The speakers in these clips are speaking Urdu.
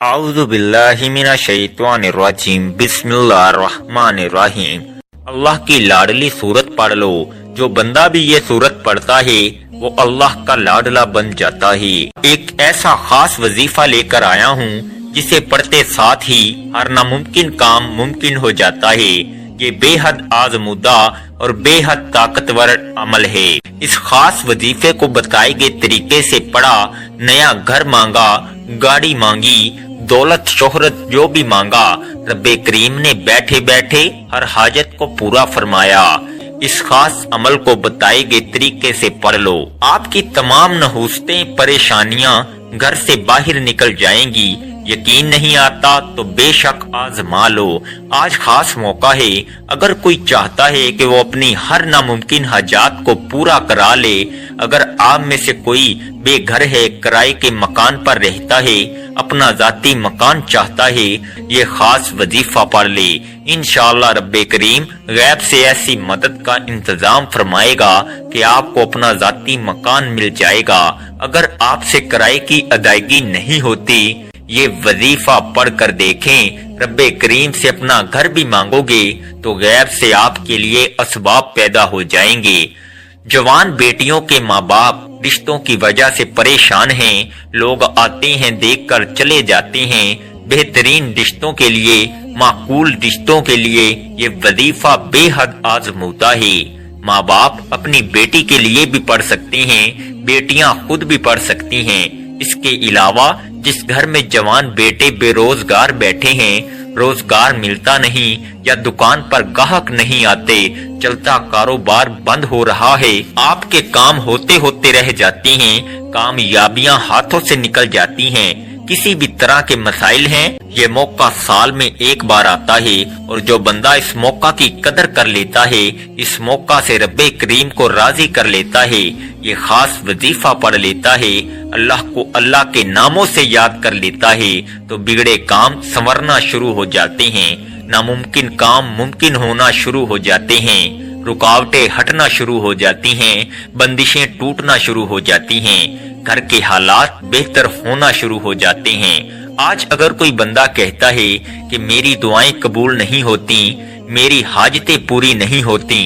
اعوذ باللہ من الشیطان الرجیم بسم اللہ الرحمن الرحیم۔ اللہ کی لاڈلی سورت پڑھ لو، جو بندہ بھی یہ سورت پڑھتا ہے وہ اللہ کا لاڈلا بن جاتا ہے۔ ایک ایسا خاص وظیفہ لے کر آیا ہوں جسے پڑھتے ساتھ ہی ہر ناممکن کام ممکن ہو جاتا ہے۔ یہ بے حد آزمودہ اور بے حد طاقتور عمل ہے۔ اس خاص وظیفے کو بتائے گئے طریقے سے پڑھا، نیا گھر مانگا، گاڑی مانگی، دولت شہرت جو بھی مانگا، رب کریم نے بیٹھے بیٹھے ہر حاجت کو پورا فرمایا۔ اس خاص عمل کو بتائے گئے طریقے سے پڑھ لو، آپ کی تمام نحوستیں پریشانیاں گھر سے باہر نکل جائیں گی۔ یقین نہیں آتا تو بے شک آزما لو۔ آج خاص موقع ہے، اگر کوئی چاہتا ہے کہ وہ اپنی ہر ناممکن حاجات کو پورا کرا لے، اگر آپ میں سے کوئی بے گھر ہے، کرائے کے مکان پر رہتا ہے، اپنا ذاتی مکان چاہتا ہے، یہ خاص وظیفہ پڑھ لے، انشاءاللہ رب کریم غیب سے ایسی مدد کا انتظام فرمائے گا کہ آپ کو اپنا ذاتی مکان مل جائے گا۔ اگر آپ سے کرائے کی ادائیگی نہیں ہوتی، یہ وظیفہ پڑھ کر دیکھیں، رب کریم سے اپنا گھر بھی مانگو گے تو غیب سے آپ کے لیے اسباب پیدا ہو جائیں گے۔ جوان بیٹیوں کے ماں باپ رشتوں کی وجہ سے پریشان ہیں، لوگ آتے ہیں دیکھ کر چلے جاتے ہیں۔ بہترین رشتوں کے لیے، معقول رشتوں کے لیے یہ وظیفہ بے حد آزمودہ ہے۔ ماں باپ اپنی بیٹی کے لیے بھی پڑھ سکتے ہیں، بیٹیاں خود بھی پڑھ سکتی ہیں۔ اس کے علاوہ جس گھر میں جوان بیٹے بے روزگار بیٹھے ہیں، روزگار ملتا نہیں یا دکان پر گاہک نہیں آتے، چلتا کاروبار بند ہو رہا ہے، آپ کے کام ہوتے ہوتے رہ جاتے ہیں، کامیابیاں ہاتھوں سے نکل جاتی ہیں، کسی بھی طرح کے مسائل ہیں، یہ موقع سال میں ایک بار آتا ہے، اور جو بندہ اس موقع کی قدر کر لیتا ہے، اس موقع سے رب کریم کو راضی کر لیتا ہے، یہ خاص وظیفہ پڑھ لیتا ہے، اللہ کو اللہ کے ناموں سے یاد کر لیتا ہے، تو بگڑے کام سنورنا شروع ہو جاتے ہیں، ناممکن کام ممکن ہونا شروع ہو جاتے ہیں، رکاوٹیں ہٹنا شروع ہو جاتی ہیں، بندشیں ٹوٹنا شروع ہو جاتی ہیں، گھر کے حالات بہتر ہونا شروع ہو جاتے ہیں۔ آج اگر کوئی بندہ کہتا ہے کہ میری دعائیں قبول نہیں ہوتی، میری حاجتیں پوری نہیں ہوتی،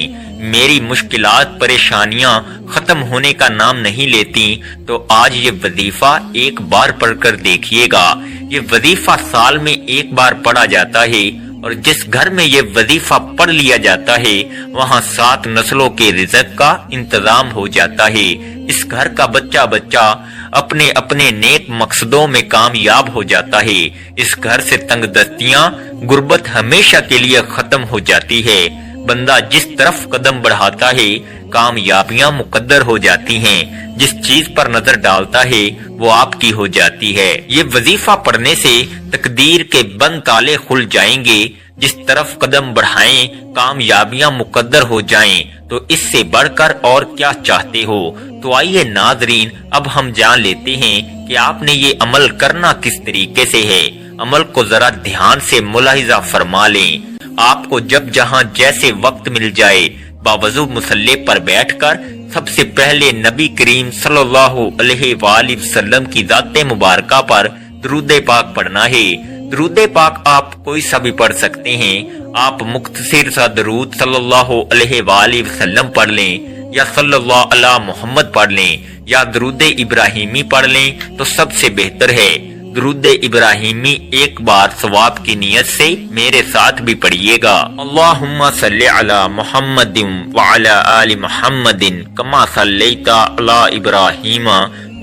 میری مشکلات پریشانیاں ختم ہونے کا نام نہیں لیتی، تو آج یہ وظیفہ ایک بار پڑھ کر دیکھیے گا۔ یہ وظیفہ سال میں ایک بار پڑھا جاتا ہے، اور جس گھر میں یہ وظیفہ پڑھ لیا جاتا ہے وہاں 7 نسلوں کے رزق کا انتظام ہو جاتا ہے۔ اس گھر کا بچہ بچہ اپنے اپنے نیک مقصدوں میں کامیاب ہو جاتا ہے۔ اس گھر سے تنگ دستیاں، غربت ہمیشہ کے لیے ختم ہو جاتی ہے۔ بندہ جس طرف قدم بڑھاتا ہے کامیابیاں مقدر ہو جاتی ہیں، جس چیز پر نظر ڈالتا ہے وہ آپ کی ہو جاتی ہے۔ یہ وظیفہ پڑھنے سے تقدیر کے بند تالے کھل جائیں گے، جس طرف قدم بڑھائیں کامیابیاں مقدر ہو جائیں، تو اس سے بڑھ کر اور کیا چاہتے ہو؟ تو آئیے ناظرین، اب ہم جان لیتے ہیں کہ آپ نے یہ عمل کرنا کس طریقے سے ہے۔ عمل کو ذرا دھیان سے ملاحظہ فرما لیں۔ آپ کو جب جہاں جیسے وقت مل جائے، باوضو مصلی پر بیٹھ کر سب سے پہلے نبی کریم صلی اللہ علیہ وآلہ وسلم کی ذات مبارکہ پر درود پاک پڑھنا ہے۔ درود پاک آپ کوئی سا بھی پڑھ سکتے ہیں، آپ مختصر سا درود صلی اللہ علیہ وآلہ وسلم پڑھ لیں، یا صلی اللہ علی محمد پڑھ لیں، یا درود ابراہیمی پڑھ لیں تو سب سے بہتر ہے۔ درود ابراہیمی ایک بار ثواب کی نیت سے میرے ساتھ بھی پڑھیے گا۔ اللہم صلی علی محمد وعلی آل محمد کما صلیت علی ابراہیم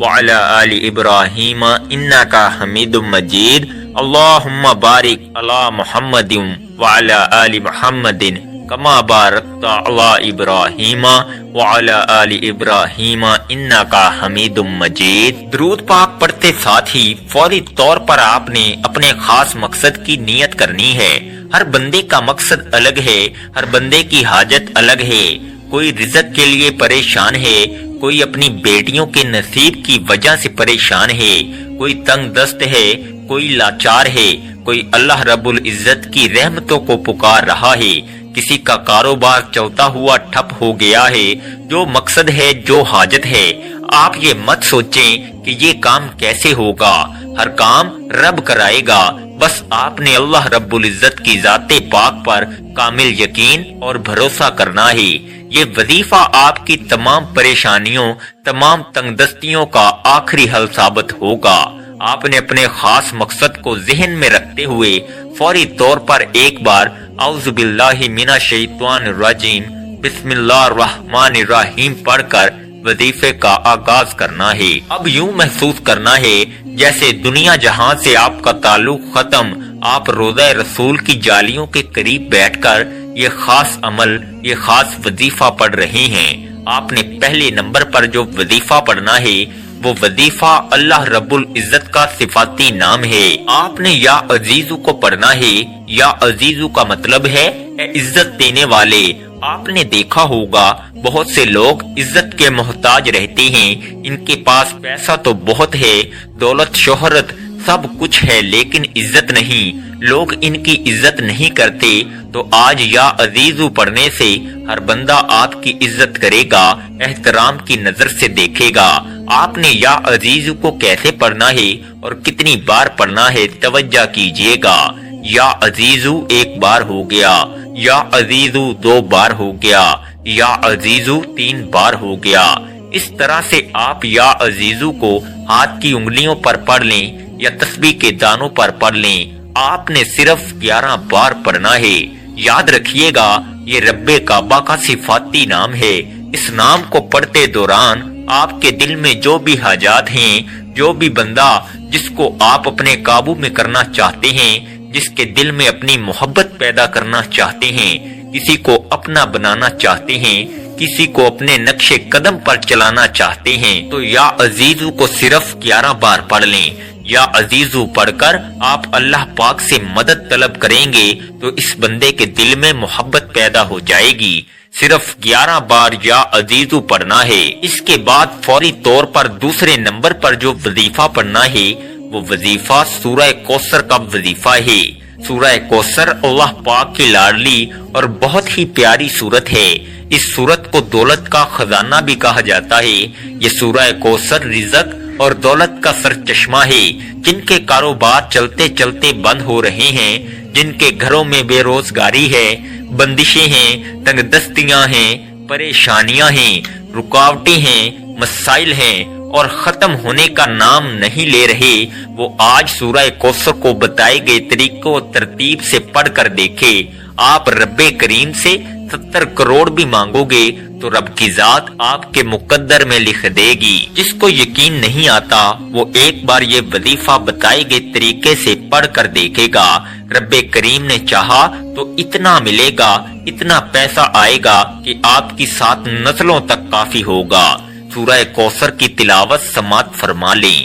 وعلی آل ابراہیم انک حمید مجید۔ اللہم بارک علی محمد وعلی آل محمد کما بارکت علی ابراہیم وعلی آل ابراہیم انکا حمید مجید۔ درود پاک پڑھتے ساتھ ہی فوری طور پر آپ نے اپنے خاص مقصد کی نیت کرنی ہے۔ ہر بندے کا مقصد الگ ہے، ہر بندے کی حاجت الگ ہے۔ کوئی رزق کے لیے پریشان ہے، کوئی اپنی بیٹیوں کے نصیب کی وجہ سے پریشان ہے، کوئی تنگ دست ہے، کوئی لاچار ہے، کوئی اللہ رب العزت کی رحمتوں کو پکار رہا ہے، کسی کا کاروبار چلتا ہوا ٹھپ ہو گیا ہے۔ جو مقصد ہے، جو حاجت ہے، آپ یہ مت سوچیں کہ یہ کام کیسے ہوگا، ہر کام رب کرائے گا، بس آپ نے اللہ رب العزت کی ذات پاک پر کامل یقین اور بھروسہ کرنا ہے۔ یہ وظیفہ آپ کی تمام پریشانیوں، تمام تنگ دستیوں کا آخری حل ثابت ہوگا۔ آپ نے اپنے خاص مقصد کو ذہن میں رکھتے ہوئے فوری طور پر ایک بار اعوذ باللہ من الشیطان الرجیم بسم اللہ الرحمن الرحیم پڑھ کر وظیفے کا آغاز کرنا ہے۔ اب یوں محسوس کرنا ہے جیسے دنیا جہاں سے آپ کا تعلق ختم، آپ روضہ رسول کی جالیوں کے قریب بیٹھ کر یہ خاص عمل، یہ خاص وظیفہ پڑھ رہے ہیں۔ آپ نے پہلے نمبر پر جو وظیفہ پڑھنا ہے وہ وظیفہ اللہ رب العزت کا صفاتی نام ہے۔ آپ نے یا عزیزو کو پڑھنا ہے۔ یا عزیزو کا مطلب ہے اے عزت دینے والے۔ آپ نے دیکھا ہوگا بہت سے لوگ عزت کے محتاج رہتے ہیں، ان کے پاس پیسہ تو بہت ہے، دولت شہرت سب کچھ ہے، لیکن عزت نہیں، لوگ ان کی عزت نہیں کرتے۔ تو آج یا عزیزو پڑھنے سے ہر بندہ آپ کی عزت کرے گا، احترام کی نظر سے دیکھے گا۔ آپ نے یا عزیزو کو کیسے پڑھنا ہے اور کتنی بار پڑھنا ہے توجہ کیجئے گا۔ یا عزیزو ایک بار ہو گیا، یا عزیزو 2 بار ہو گیا، یا عزیزو 3 بار ہو گیا۔ اس طرح سے آپ یا عزیزو کو ہاتھ کی انگلیوں پر پڑھ لیں یا تسبیح کے دانوں پر پڑھ لیں۔ آپ نے صرف 11 بار پڑھنا ہے۔ یاد رکھیے گا یہ رب کعبہ کا صفاتی نام ہے۔ اس نام کو پڑھتے دوران آپ کے دل میں جو بھی حاجات ہیں، جو بھی بندہ جس کو آپ اپنے قابو میں کرنا چاہتے ہیں، جس کے دل میں اپنی محبت پیدا کرنا چاہتے ہیں، کسی کو اپنا بنانا چاہتے ہیں، کسی کو اپنے نقش قدم پر چلانا چاہتے ہیں، تو یا عزیزو کو صرف 11 بار پڑھ لیں۔ یا عزیزو پڑھ کر آپ اللہ پاک سے مدد طلب کریں گے تو اس بندے کے دل میں محبت پیدا ہو جائے گی۔ صرف 11 بار یا عزیزو پڑھنا ہے۔ اس کے بعد فوری طور پر دوسرے نمبر پر جو وظیفہ پڑھنا ہے وہ وظیفہ سورہ کوثر کا وظیفہ ہے۔ سورہ کوثر اللہ پاک کی لاڈلی اور بہت ہی پیاری سورت ہے۔ اس سورت کو دولت کا خزانہ بھی کہا جاتا ہے۔ یہ سورہ کوثر رزق اور دولت کا سرچشمہ ہے۔ جن کے کاروبار چلتے چلتے بند ہو رہے ہیں، جن کے گھروں میں بے روزگاری ہے، بندشیں ہیں، تنگ دستیاں ہیں، پریشانیاں ہیں، رکاوٹیں ہیں، مسائل ہیں اور ختم ہونے کا نام نہیں لے رہے، وہ آج سورہ کوثر کو بتائے گئے طریقوں و ترتیب سے پڑھ کر دیکھے۔ آپ رب کریم سے 70 کروڑ بھی مانگو گے تو رب کی ذات آپ کے مقدر میں لکھ دے گی۔ جس کو یقین نہیں آتا وہ ایک بار یہ وظیفہ بتائے گئے طریقے سے پڑھ کر دیکھے گا۔ رب کریم نے چاہا تو اتنا ملے گا، اتنا پیسہ آئے گا کہ آپ کی 7 نسلوں تک کافی ہوگا۔ سورہ کوثر کی تلاوت سماعت فرما لیں۔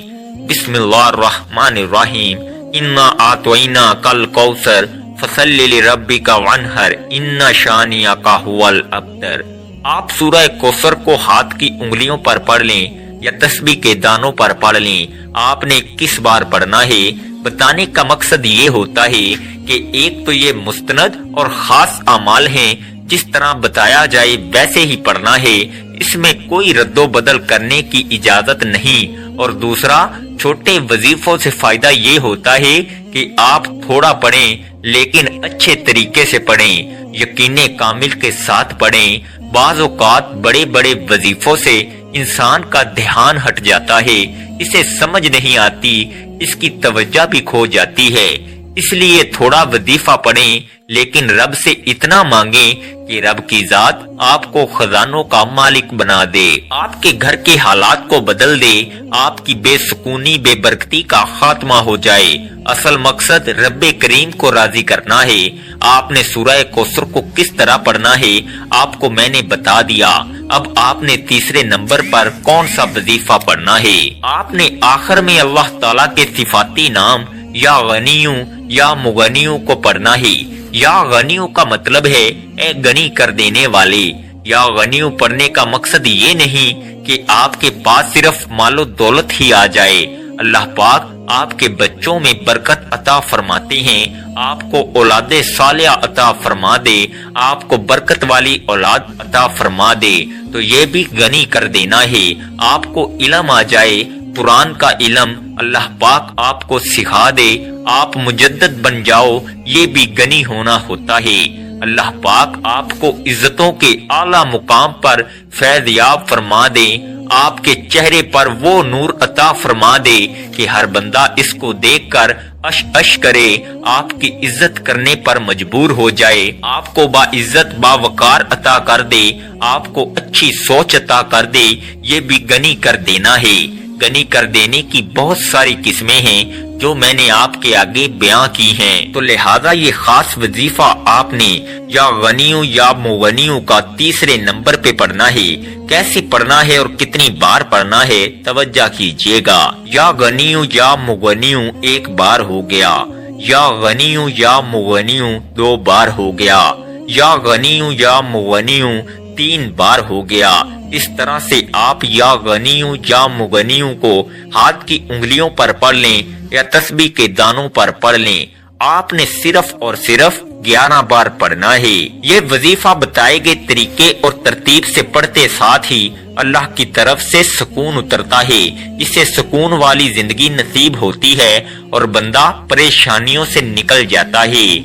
بسم اللہ الرحمن الرحیم۔ انا اعطیناک الکوثر فصلی لربک وانحر ان شانئک ھو الابتر۔ آپ سورہ کوثر کو ہاتھ کی انگلیوں پر پڑھ لیں یا تسبیح کے دانوں پر پڑھ لیں۔ آپ نے کس بار پڑھنا ہے بتانے کا مقصد یہ ہوتا ہے کہ ایک تو یہ مستند اور خاص اعمال ہیں، جس طرح بتایا جائے ویسے ہی پڑھنا ہے، اس میں کوئی رد و بدل کرنے کی اجازت نہیں، اور دوسرا چھوٹے وظیفوں سے فائدہ یہ ہوتا ہے کہ آپ تھوڑا پڑھیں لیکن اچھے طریقے سے پڑھیں، یقین کامل کے ساتھ پڑھیں۔ بعض اوقات بڑے بڑے وظیفوں سے انسان کا دھیان ہٹ جاتا ہے، اسے سمجھ نہیں آتی، اس کی توجہ بھی کھو جاتی ہے۔ اس لیے تھوڑا وظیفہ پڑھیں لیکن رب سے اتنا مانگیں کہ رب کی ذات آپ کو خزانوں کا مالک بنا دے، آپ کے گھر کے حالات کو بدل دے، آپ کی بے سکونی بے برکتی کا خاتمہ ہو جائے۔ اصل مقصد رب کریم کو راضی کرنا ہے۔ آپ نے سورہ کوثر کو کس طرح پڑھنا ہے آپ کو میں نے بتا دیا۔ اب آپ نے تیسرے نمبر پر کون سا وظیفہ پڑھنا ہے؟ آپ نے آخر میں اللہ تعالیٰ کے صفاتی نام یا غنیوں یا مغنیوں کو پڑھنا ہے۔ یا غنیوں کا مطلب ہے اے غنی کر دینے والے۔ یا غنیوں پڑھنے کا مقصد یہ نہیں کہ آپ کے پاس صرف مال و دولت ہی آ جائے۔ اللہ پاک آپ کے بچوں میں برکت عطا فرماتے ہیں، آپ کو اولاد صالحہ عطا فرما دے، آپ کو برکت والی اولاد عطا فرما دے، تو یہ بھی غنی کر دینا ہے۔ آپ کو علم آ جائے، قرآن کا علم اللہ پاک آپ کو سکھا دے، آپ مجدد بن جاؤ، یہ بھی غنی ہونا ہوتا ہے۔ اللہ پاک آپ کو عزتوں کے اعلیٰ مقام پر فیض یاب فرما دے، آپ کے چہرے پر وہ نور عطا فرما دے کہ ہر بندہ اس کو دیکھ کر اش اش کرے، آپ کی عزت کرنے پر مجبور ہو جائے، آپ کو با عزت با وقار عطا کر دے، آپ کو اچھی سوچ عطا کر دے، یہ بھی غنی کر دینا ہے۔ غنی کر دینے کی بہت ساری قسمیں ہیں جو میں نے آپ کے آگے بیان کی ہیں، تو لہذا یہ خاص وظیفہ آپ نے یا غنیوں یا مغنیوں کا تیسرے نمبر پہ پڑھنا ہے۔ کیسے پڑھنا ہے اور کتنی بار پڑھنا ہے توجہ کیجئے گا۔ یا غنیوں یا مغنیوں ایک بار ہو گیا، یا غنیوں یا مغنیوں دو بار ہو گیا، یا غنیوں یا مغنیوں تین بار ہو گیا۔ اس طرح سے آپ یا غنیوں یا مغنیوں کو ہاتھ کی انگلیوں پر پڑھ لیں یا تسبیح کے دانوں پر پڑھ لیں۔ آپ نے صرف اور صرف 11 بار پڑھنا ہے۔ یہ وظیفہ بتائے گئے طریقے اور ترتیب سے پڑھتے ساتھ ہی اللہ کی طرف سے سکون اترتا ہے، اسے سکون والی زندگی نصیب ہوتی ہے اور بندہ پریشانیوں سے نکل جاتا ہے،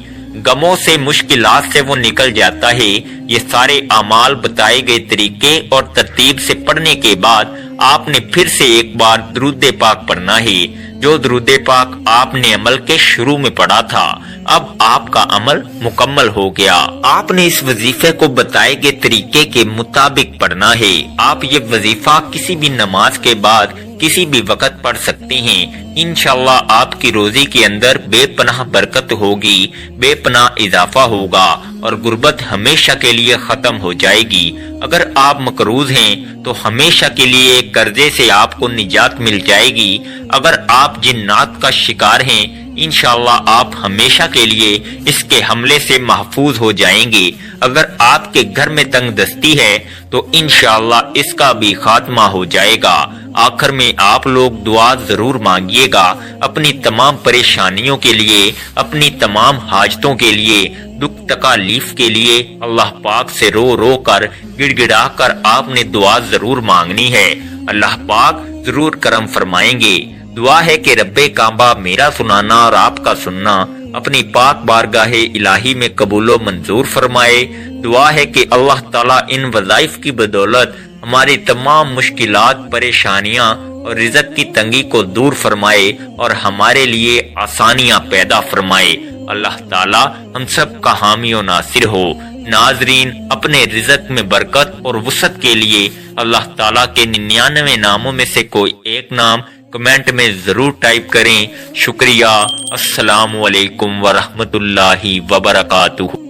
غموں سے مشکلات سے وہ نکل جاتا ہے۔ یہ سارے اعمال بتائے گئے طریقے اور ترتیب سے پڑھنے کے بعد آپ نے پھر سے ایک بار درود پاک پڑھنا ہے، جو درود پاک آپ نے عمل کے شروع میں پڑھا تھا۔ اب آپ کا عمل مکمل ہو گیا۔ آپ نے اس وظیفے کو بتائے گئے طریقے کے مطابق پڑھنا ہے۔ آپ یہ وظیفہ کسی بھی نماز کے بعد کسی بھی وقت پڑھ سکتے ہیں۔ انشاءاللہ آپ کی روزی کے اندر بے پناہ برکت ہوگی، بے پناہ اضافہ ہوگا اور غربت ہمیشہ کے لیے ختم ہو جائے گی۔ اگر آپ مقروض ہیں تو ہمیشہ کے لیے قرضے سے آپ کو نجات مل جائے گی۔ اگر آپ جنات کا شکار ہیں انشاءاللہ آپ ہمیشہ کے لیے اس کے حملے سے محفوظ ہو جائیں گے۔ اگر آپ کے گھر میں تنگ دستی ہے تو انشاءاللہ اس کا بھی خاتمہ ہو جائے گا۔ آخر میں آپ لوگ دعا ضرور مانگیے گا اپنی تمام پریشانیوں کے لیے، اپنی تمام حاجتوں کے لیے، دکھ تکالیف کے لیے۔ اللہ پاک سے رو رو کر گڑ گڑا کر آپ نے دعا ضرور مانگنی ہے، اللہ پاک ضرور کرم فرمائیں گے۔ دعا ہے کہ رب کعبہ میرا سنانا اور آپ کا سننا اپنی پاک بارگاہ الہی میں قبول و منظور فرمائے۔ دعا ہے کہ اللہ تعالیٰ ان وظائف کی بدولت ہماری تمام مشکلات، پریشانیاں اور رزق کی تنگی کو دور فرمائے اور ہمارے لیے آسانیاں پیدا فرمائے۔ اللہ تعالیٰ ہم سب کا حامی و ناصر ہو۔ ناظرین، اپنے رزق میں برکت اور وسعت کے لیے اللہ تعالیٰ کے 99 ناموں میں سے کوئی ایک نام کمنٹ میں ضرور ٹائپ کریں۔ شکریہ۔ السلام علیکم ورحمۃ اللہ وبرکاتہ۔